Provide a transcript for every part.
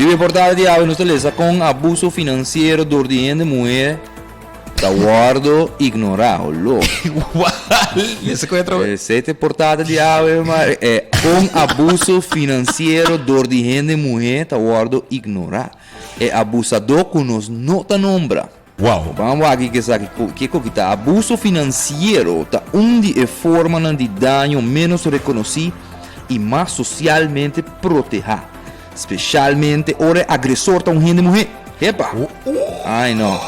Primeira portada de áudio nos teleza com abuso financeiro do ordem de mulher. Tá guardo ignorado, louco. Essa coisa é Sete portada de áudio é com abuso financeiro do ordem de mulher. Tá guardo ignorado. É abusador que nos nota nombra. Uau. Vamos aqui que sabe que tá abuso financeiro tá onde é forma de dano menos reconhecido e mais socialmente protegido, especialmente ora agressor tá gente mulher. Epa. Ai não.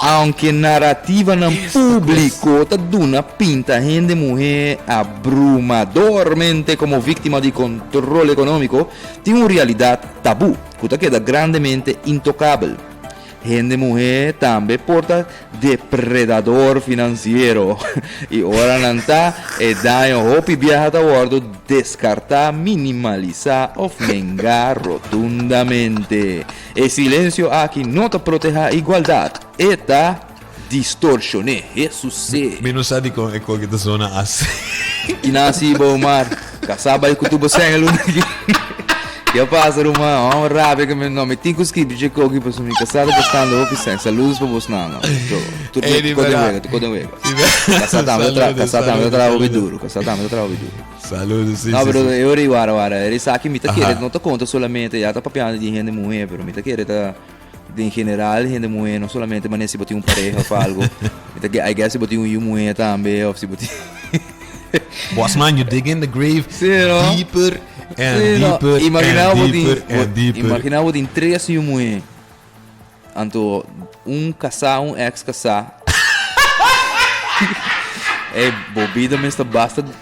Aunque narrativa no público tá dando pinta gente mulher abrumadormente como vítima de controle econômico, tem uma realidade tabu que queda grandemente intocável. Gente mulher também porta depredador financeiro e ora não tá e dano hopi viaja a bordo descartar, minimalizar ou negar rotundamente. E silêncio aqui não te protege a igualdade e tá distorcione, isso sim. Menos sádico é qualquer zona assim. E nasce bomar, caçaba e cutubo sem aluno. Que passa, Roma? Vamos rápido que meu nome. Tem que escrever de coque para sumir casado postando o oficina. Saludos para você, não. Tudo bem, tudo bem. Casado, trabalho duro. Saludos, sim. Não, pero eu ri guarda. Ele sabe que me tá querendo, não tá conta solamente, já tá papiando de gente mulher, pero me tá querendo tá em geral, gente mulher, não solamente, mas se botar pareja ou algo. I guess se botar mulher também, ou se botar. Boss man, you dig in the grave deeper. Imaginava de três e mulher. Anto casal, ex-casal. É bobida, mas basta duro,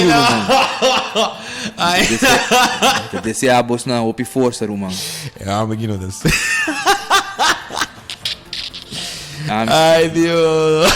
mano. Desse abos na opi força, mano. É, imagino das. Ai, Deus.